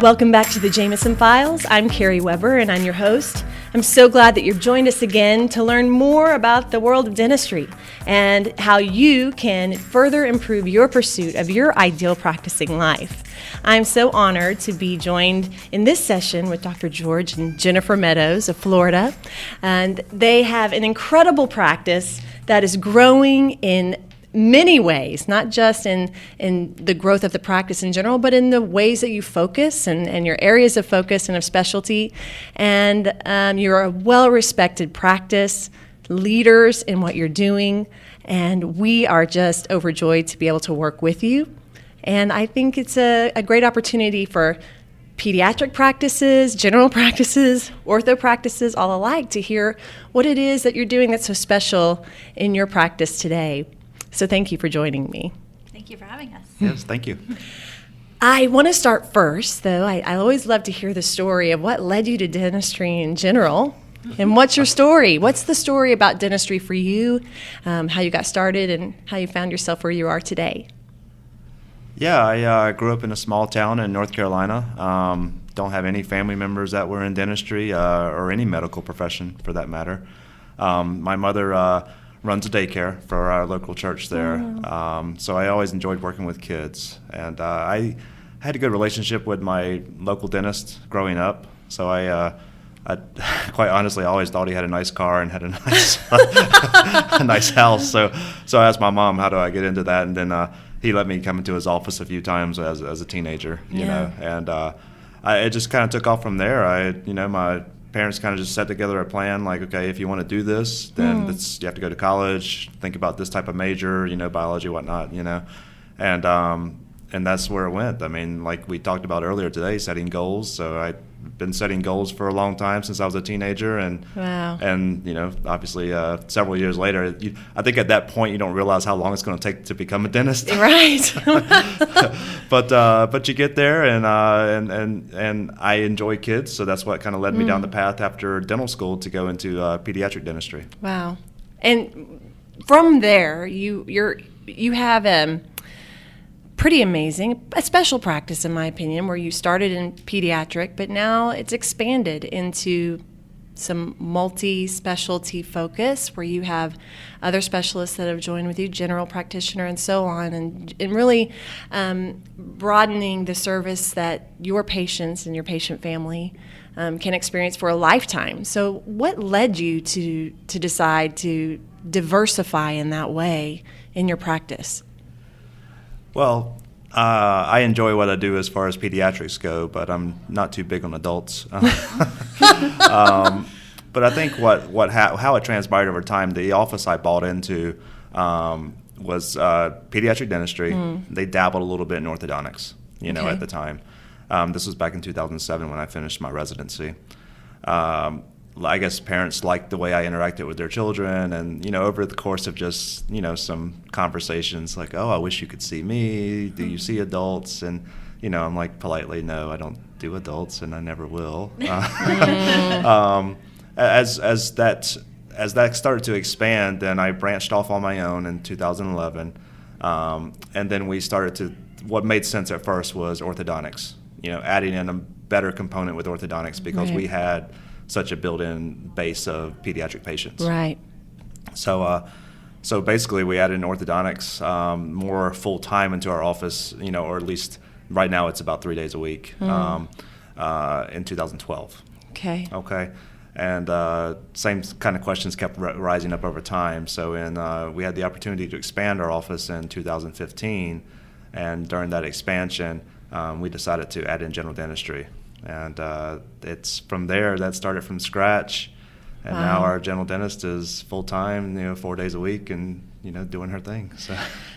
Welcome back to the Jameson Files. I'm Carrie Weber, and I'm your host. I'm so glad that you've joined us again to learn more about the world of dentistry and how you can further improve your pursuit of your ideal practicing life. I'm so honored to be joined in this session with Dr. George and Jennifer Meadows of Florida, and they have an incredible practice that is growing in many ways, not just in the growth of the practice in general, but in the ways that you focus and your areas of focus and of specialty. And you're a well-respected practice, leaders in what you're doing, and we are just overjoyed to be able to work with you. And I think it's a great opportunity for pediatric practices, general practices, ortho practices, all alike, to hear what it is that you're doing that's so special in your practice today. So thank you for joining me. Thank you for having us. Yes, thank you. I want to start first, though. I always love to hear the story of what led you to dentistry in general. And what's your story? What's the story about dentistry for you, how you got started, and how you found yourself where you are today? Yeah, I grew up in a small town in North Carolina. Don't have any family members that were in dentistry or any medical profession, for that matter. My mother runs a daycare for our local church there. So I always enjoyed working with kids. And I had a good relationship with my local dentist growing up. So I quite honestly always thought he had a nice car and had a nice a nice house. So I asked my mom, how do I get into that? And then he let me come into his office a few times as a teenager, you know. And it just kind of took off from there. My parents kind of just set together a plan, like, okay, if you want to do this, then you have to go to college, think about this type of major, biology, whatnot, and that's where it went. I mean, like we talked about earlier today, setting goals. So I've been setting goals for a long time since I was a teenager, and wow. And obviously several years later, I think at that point you don't realize how long it's going to take to become a dentist. Right. But you get there, and I enjoy kids, so that's what kind of led me down the path after dental school to go into pediatric dentistry. Wow. And from there, you have pretty amazing, a special practice in my opinion, where you started in pediatric, but now it's expanded into some multi-specialty focus where you have other specialists that have joined with you, general practitioner and so on, and really broadening the service that your patients and your patient family can experience for a lifetime. So what led you to decide to diversify in that way in your practice? Well, I enjoy what I do as far as pediatrics go, but I'm not too big on adults. But I think how it transpired over time, the office I bought into was pediatric dentistry. They dabbled a little bit in orthodontics, at the time. This was back in 2007 when I finished my residency. I guess parents liked the way I interacted with their children, and over the course of just some conversations, like, oh, I wish you could see me. Do you see adults? And I'm like, politely, no, I don't do adults, and I never will. As that started to expand, then I branched off on my own in 2011, and then we started to. What made sense at first was orthodontics. Adding in a better component with orthodontics because we had such a built-in base of pediatric patients. Right. So basically we added in orthodontics more full-time into our office, or at least right now it's about 3 days a week in 2012. Okay. And same kind of questions kept rising up over time. So we had the opportunity to expand our office in 2015, and during that expansion, we decided to add in general dentistry. And it's from there that started from scratch, and now our general dentist is full time, 4 days a week, and doing her thing.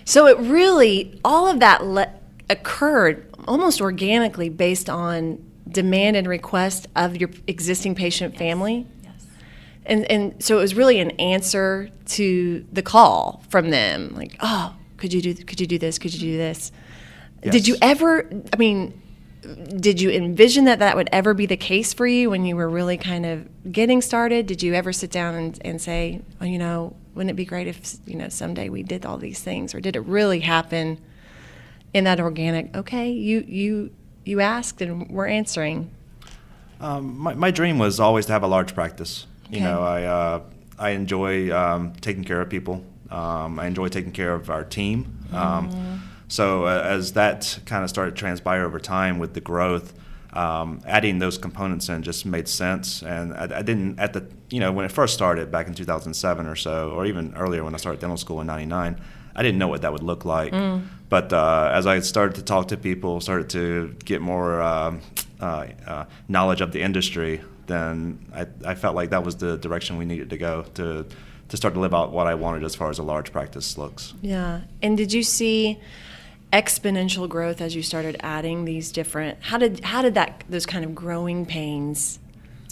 So it really, all of that occurred almost organically based on demand and request of your existing patient family. Yes. And so it was really an answer to the call from them, like, oh, could you do this? Could you do this? Yes. Did you ever? Did you envision that would ever be the case for you when you were really kind of getting started? Did you ever sit down and say, well, wouldn't it be great if, someday we did all these things? Or did it really happen in that organic, okay, you you asked and were answering? My dream was always to have a large practice. Okay. You know, I enjoy taking care of people. I enjoy taking care of our team. So as that kind of started to transpire over time with the growth, adding those components in just made sense. And I didn't, when it first started back in 2007 or so, or even earlier when I started dental school in '99, I didn't know what that would look like. But as I started to talk to people, started to get more knowledge of the industry, then I felt like that was the direction we needed to go to start to live out what I wanted as far as a large practice looks. Yeah. And did you see exponential growth as you started adding these different, how did those kind of growing pains,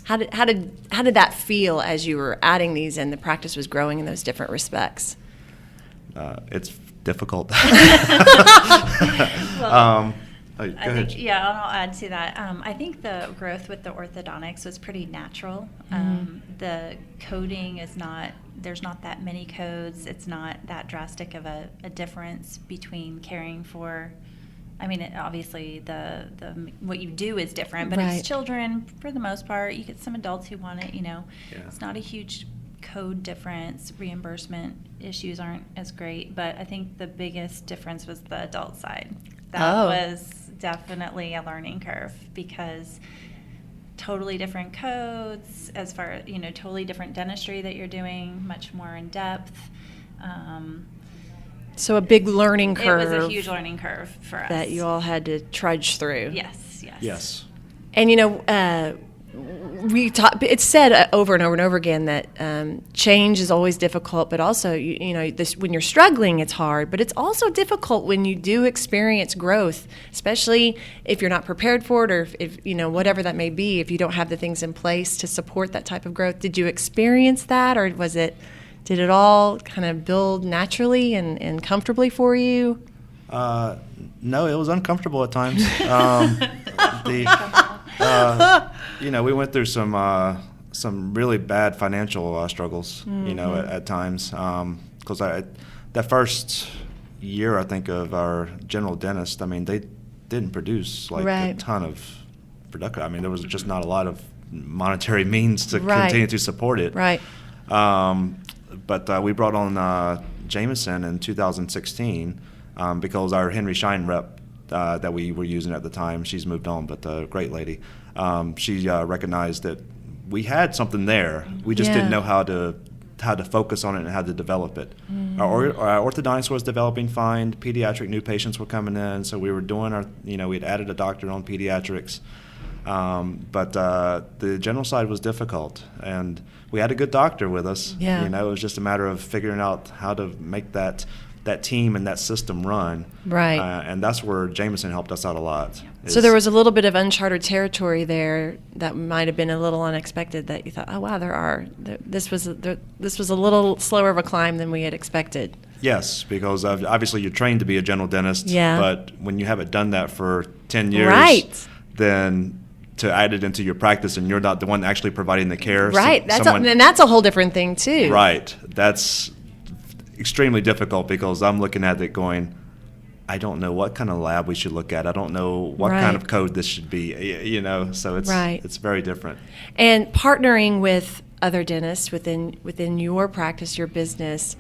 how did that feel as you were adding these and the practice was growing in those different respects? It's difficult. Go ahead. I'll add to that. I think the growth with the orthodontics was pretty natural. The coding is not, there's not that many codes. It's not that drastic of a difference between caring for, obviously the what you do is different, but Right. it's children for the most part. You get some adults who want it, Yeah. It's not a huge code difference. Reimbursement issues aren't as great, but I think the biggest difference was the adult side. That was definitely a learning curve because totally different codes as far as, totally different dentistry that you're doing, much more in depth. So a big learning curve. It was a huge learning curve for us. That you all had to trudge through. Yes. And it's said over and over and over again that change is always difficult, but also when you're struggling, it's hard. But it's also difficult when you do experience growth, especially if you're not prepared for it, or if whatever that may be. If you don't have the things in place to support that type of growth, did you experience that, or did it all kind of build naturally and comfortably for you? No, it was uncomfortable at times. We went through some really bad financial struggles, at times. Because that first year, I think, of our general dentist, they didn't produce a ton of production. There was just not a lot of monetary means to continue to support it. Right. But we brought on Jameson in 2016 because our Henry Schein rep that we were using at the time, she's moved on, but a great lady. She recognized that we had something there. We just didn't know how to focus on it and how to develop it. Our orthodontics was developing fine. Pediatric new patients were coming in, so we were doing we'd added a doctor on pediatrics. But the general side was difficult, and we had a good doctor with us. Yeah. It was just a matter of figuring out how to make that team and that system run. Right. And that's where Jameson helped us out a lot. So there was a little bit of uncharted territory there that might have been a little unexpected, that you thought, oh wow, this was a little slower of a climb than we had expected. Yes, because obviously you're trained to be a general dentist, Yeah. but when you haven't done that for 10 years, Right. then to add it into your practice and you're not the one actually providing the care. Right. And that's a whole different thing too. Right. That's extremely difficult because I'm looking at it going, I don't know what kind of lab we should look at. I don't know what kind of code this should be, so it's very different. And partnering with other dentists within your practice, your business,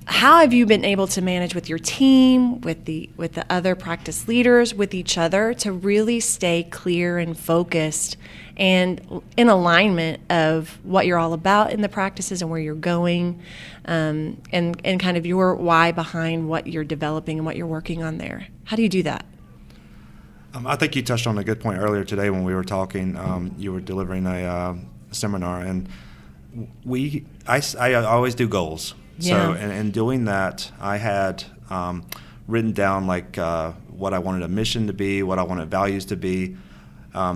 how have you been able to manage with your team, with the other practice leaders, with each other, to really stay clear and focused and in alignment of what you're all about in the practices and where you're going, and kind of your why behind what you're developing and what you're working on there? How do you do that? I think you touched on a good point earlier today when we were talking. You were delivering a seminar, and I always do goals. Yeah. So in doing that, I had written down what I wanted a mission to be, what I wanted values to be.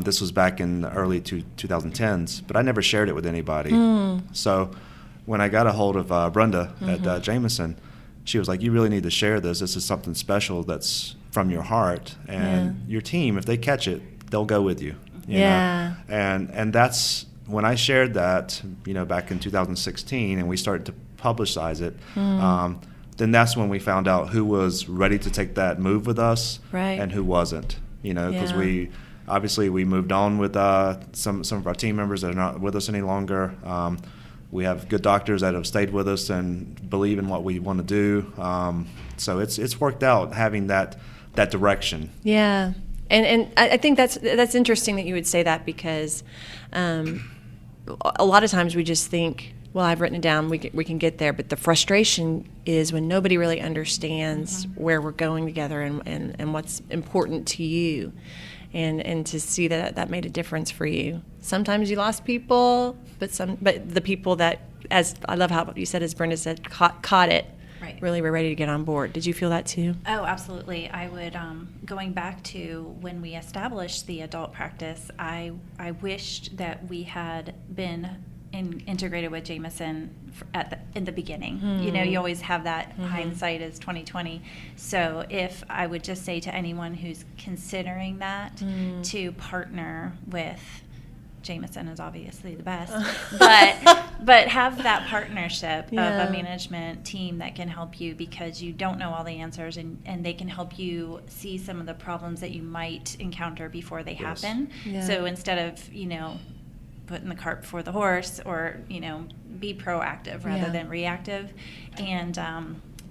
This was back in the early 2010s, but I never shared it with anybody. So when I got a hold of Brenda at Jameson, she was like, you really need to share this. This is something special that's from your heart. And your team, if they catch it, they'll go with you. You know? And that's when I shared that, back in 2016, and we started to publicize it, then that's when we found out who was ready to take that move with us and who wasn't. because Yeah. we moved on with some of our team members that are not with us any longer. We have good doctors that have stayed with us and believe in what we want to do. So it's worked out having that direction. Yeah. And I think that's interesting that you would say that, because a lot of times we just think, well, I've written it down, we can get there. But the frustration is when nobody really understands where we're going together and what's important to you. And to see that made a difference for you. Sometimes you lost people, but the people that, as I love how you said, as Brenda said, caught it, Right. really were ready to get on board. Did you feel that too? Oh, absolutely. I would, going back to when we established the adult practice, I wished that we had been integrated with Jameson in the beginning. You always have that hindsight is 2020. So if I would just say to anyone who's considering that, to partner with Jameson is obviously the best, but have that partnership of a management team that can help you, because you don't know all the answers, and they can help you see some of the problems that you might encounter before they happen. Yeah. So instead of, putting the cart before the horse, or, be proactive rather than reactive. And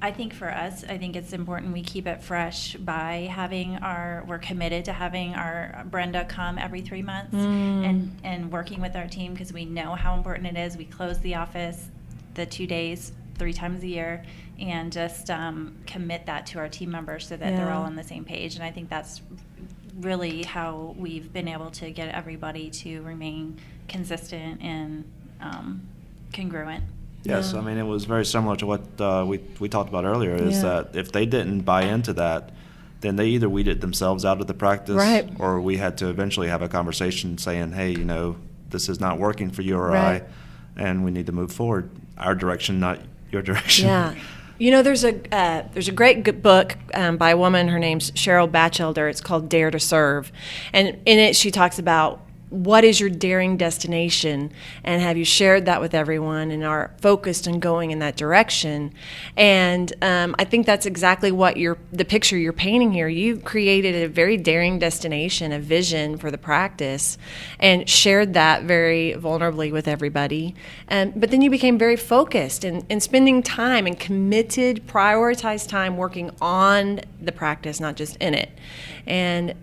I think for us, I think it's important we keep it fresh by we're committed to having our Brenda come every 3 months and working with our team, because we know how important it is. We close the office the 2 days, 3 times a year, and just commit that to our team members so that they're all on the same page. And I think that's really how we've been able to get everybody to remain consistent and congruent. Yes, I mean, it was very similar to what we talked about earlier, is that if they didn't buy into that, then they either weeded themselves out of the practice, Right. or we had to eventually have a conversation saying, hey, this is not working for you or Right. I, and we need to move forward. Our direction, not your direction. Yeah. There's a great book by a woman. Her name's Cheryl Batchelder. It's called Dare to Serve. And in it, she talks about what is your daring destination, and have you shared that with everyone and are focused on going in that direction. And I think that's exactly what the picture you're painting here. You created a very daring destination, a vision for the practice, and shared that very vulnerably with everybody. But then you became very focused and spending time and committed, prioritized time working on the practice, not just in it. And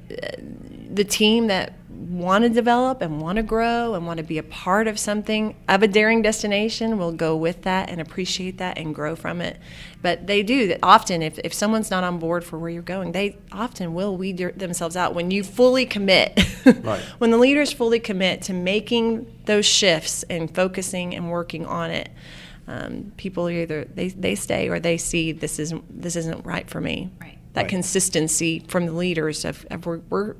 the team that want to develop and want to grow and want to be a part of something, of a daring destination, will go with that and appreciate that and grow from it. But they do that often. If someone's not on board for where you're going, they often will weed themselves out. When you fully commit, Right. When the leaders fully commit to making those shifts and focusing and working on it, people are either they stay, or they see this isn't right for me. Right. That Right. consistency from the leaders of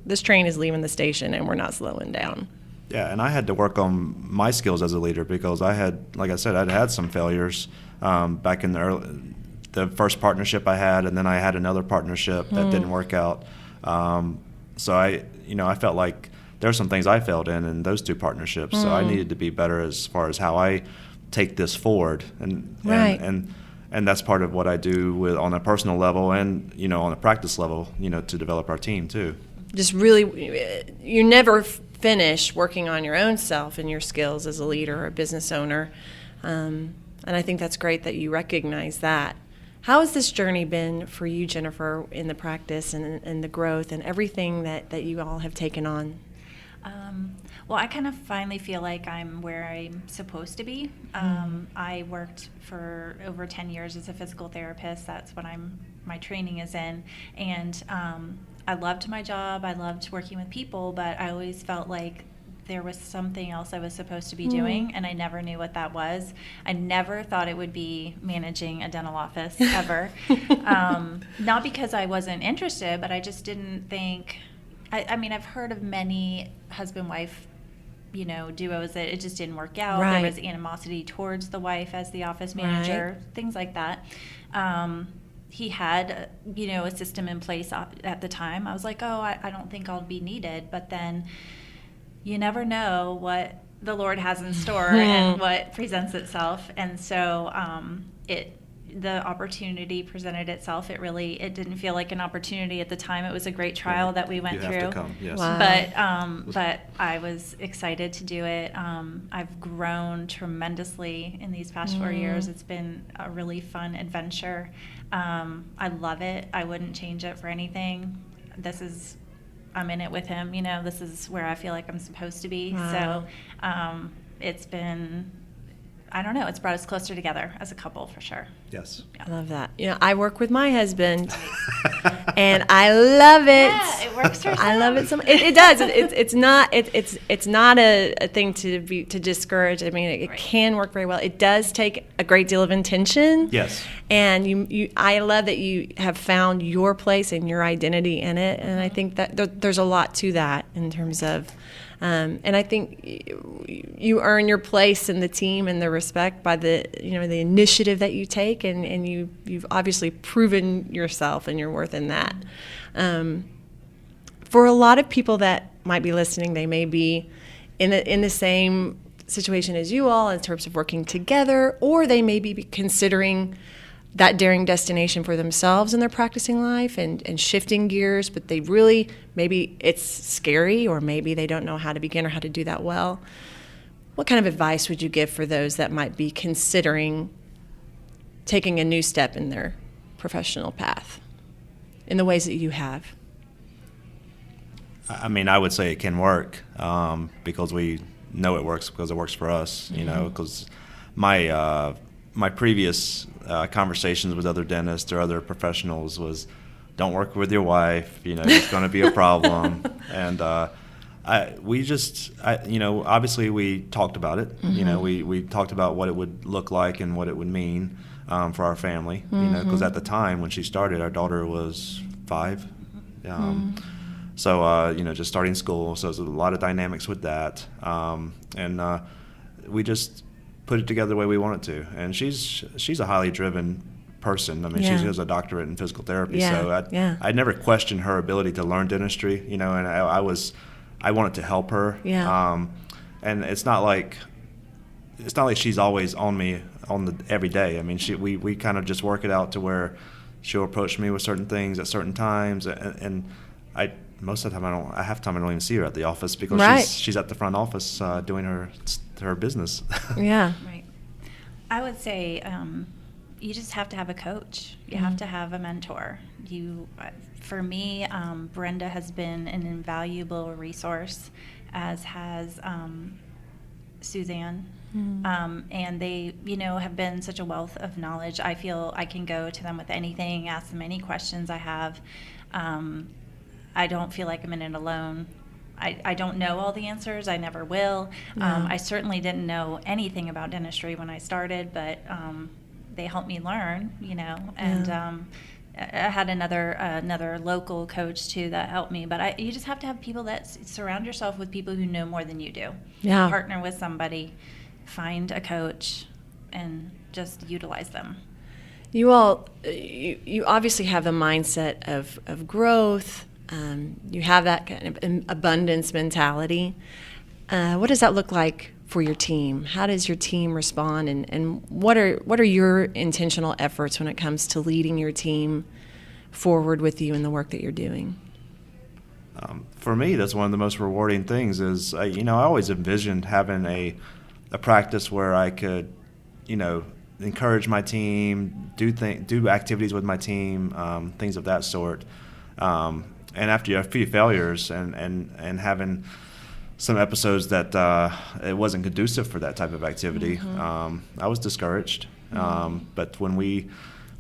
this train is leaving the station and we're not slowing down. Yeah, and I had to work on my skills as a leader, because I had, like I said, I'd had some failures back in the first partnership I had, and then I had another partnership that didn't work out. So I felt like there were some things I failed in those 2 partnerships. So I needed to be better as far as how I take this forward, and that's part of what I do on a personal level and on a practice level, to develop our team too. Just really, you never finish working on your own self and your skills as a leader or a business owner. And I think that's great that you recognize that. How has this journey been for you, Jennifer, in the practice and the growth and everything that you all have taken on? Well, I kind of finally feel like I'm where I'm supposed to be. I worked for over 10 years as a physical therapist. That's what my training is in. And I loved my job. I loved working with people, but I always felt like there was something else I was supposed to be doing, and I never knew what that was. I never thought it would be managing a dental office, ever. Not because I wasn't interested, but I just didn't think... I mean, I've heard of many husband-wife, duos that it just didn't work out. Right. There was animosity towards the wife as the office manager, things like that. He had, a system in place at the time. I was like, I don't think I'll be needed. But then you never know what the Lord has in store and what presents itself. And so it the opportunity presented itself. It didn't feel like an opportunity at the time. It was a great trial that we went through. You have to come, yes. Wow. But I was excited to do it. I've grown tremendously in these past 4 years. It's been a really fun adventure. I love it. I wouldn't change it for anything. I'm in it with him. This is where I feel like I'm supposed to be. Wow. So it's been, I don't know, it's brought us closer together as a couple for sure. Yes. Yeah. I love that. I work with my husband, and I love it. Yeah, it works for I love some. it so much. It does. It's not a thing to discourage. I mean, it Right. can work very well. It does take a great deal of intention. Yes. And I love that you have found your place and your identity in it. And I think that there's a lot to that in terms of. And I think you earn your place in the team and the respect by the initiative that you take, and you've obviously proven yourself and your worth in that. For a lot of people that might be listening, they may be in the same situation as you all in terms of working together, or they may be considering that daring destination for themselves in their practicing life and shifting gears, but they really, maybe it's scary, or maybe they don't know how to begin or how to do that well. What kind of advice would you give for those that might be considering taking a new step in their professional path in the ways that you have? I mean, I would say it can work because we know it works because it works for us, because my previous conversations with other dentists or other professionals was, don't work with your wife, it's going to be a problem. And obviously we talked about it. Mm-hmm. We talked about what it would look like and what it would mean for our family, because at the time when she started, our daughter was 5. So, just starting school, so there's a lot of dynamics with that. And we just put it together the way we want it to. And she's a highly driven person. I mean, Yeah. she has a doctorate in physical therapy, Yeah. so I never questioned her ability to learn dentistry, and I wanted to help her. Yeah. And it's not like she's always on me every day. I mean, we kind of just work it out to where she'll approach me with certain things at certain times, and most of the time I don't even see her at the office because Right. she's at the front office doing her business. Yeah. Right. I would say you just have to have a coach. You have to have a mentor. For me, Brenda has been an invaluable resource, as has Suzanne. And they, have been such a wealth of knowledge. I feel I can go to them with anything, ask them any questions I have. I don't feel like I'm in it alone. I don't know all the answers. I never will. No. I certainly didn't know anything about dentistry when I started, but they helped me learn, and I had another local coach too that helped me. But you just have to have people that surround yourself with people who know more than you do. Yeah. Partner with somebody, find a coach, and just utilize them. You all, you obviously have the mindset of growth. You have that kind of abundance mentality. What does that look like for your team? How does your team respond, and what are your intentional efforts when it comes to leading your team forward with you in the work that you're doing? For me, that's one of the most rewarding things is, I always envisioned having a practice where I could, encourage my team, do activities with my team, things of that sort. And after a few failures and having some episodes that it wasn't conducive for that type of activity, I was discouraged. But when we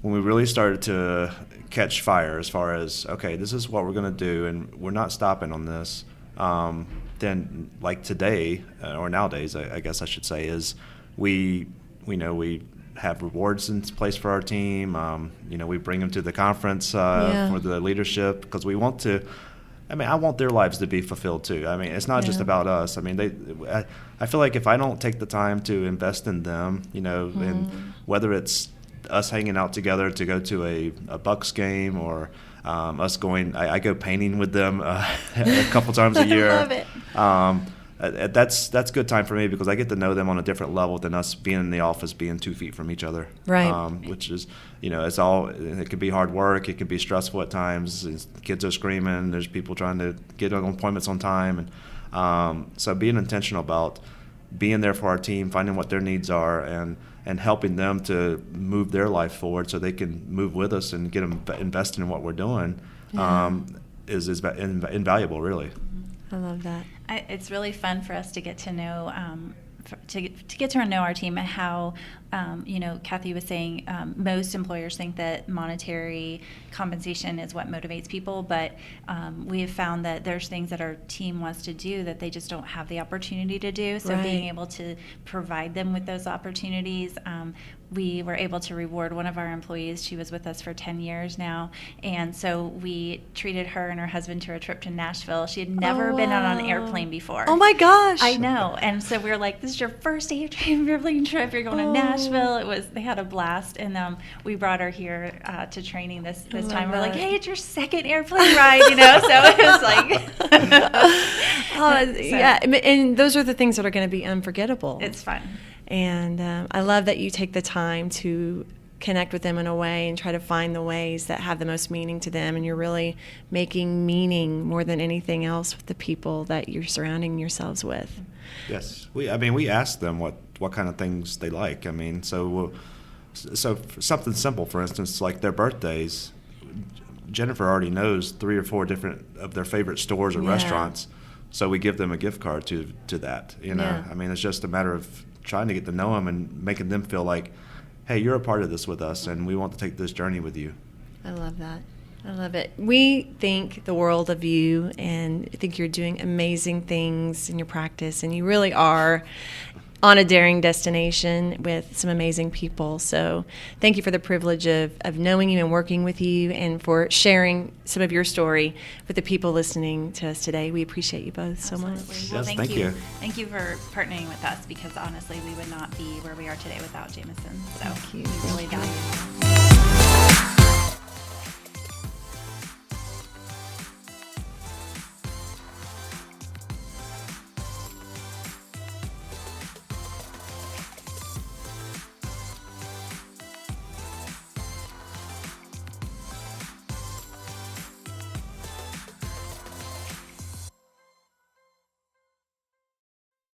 really started to catch fire as far as, okay, this is what we're going to do and we're not stopping on this, then like today, or nowadays, I guess I should say, is we have rewards in place for our team. We bring them to the conference for the leadership because we want to. I want their lives to be fulfilled too. It's not just about us. I feel like if I don't take the time to invest in them, and whether it's us hanging out together to go to a Bucks game or us going, I go painting with them a couple times a year. I love it. that's good time for me because I get to know them on a different level than us being in the office, being 2 feet from each other. Right. Which is, it could be hard work. It can be stressful at times. Kids are screaming. There's people trying to get on appointments on time. And so being intentional about being there for our team, finding what their needs are, and helping them to move their life forward so they can move with us and get them invested in what we're doing is invaluable, really. I love that. It's really fun for us to get to know to get to know our team and how, Kathy was saying, most employers think that monetary compensation is what motivates people, but we have found that there's things that our team wants to do that they just don't have the opportunity to do. So being able to provide them with those opportunities, we were able to reward one of our employees. She was with us for 10 years now, and so we treated her and her husband to a trip to Nashville. She had never been on an airplane before. Oh my gosh! I know, and so we were like, "This is your first airplane trip. You're going to Nashville." They had a blast, and we brought her here to training this time. We're like, "Hey, it's your second airplane ride," So it was like, yeah, and those are the things that are going to be unforgettable. It's fun. And I love that you take the time to connect with them in a way and try to find the ways that have the most meaning to them. And you're really making meaning more than anything else with the people that you're surrounding yourselves with. Yes. We ask them what kind of things they like. So something simple, for instance, like their birthdays. Jennifer already knows 3 or 4 different of their favorite stores or restaurants. So we give them a gift card to that, Yeah. It's just a matter of trying to get to know them and making them feel like, hey, you're a part of this with us, and we want to take this journey with you. I love that. I love it. We think the world of you and think you're doing amazing things in your practice, and you really are on a daring destination with some amazing people. So thank you for the privilege of knowing you and working with you, and for sharing some of your story with the people listening to us today. We appreciate you both so much. Well, Yes, thank you. Thank you for partnering with us, because honestly, we would not be where we are today without Jameson. So Thank you. we really value it.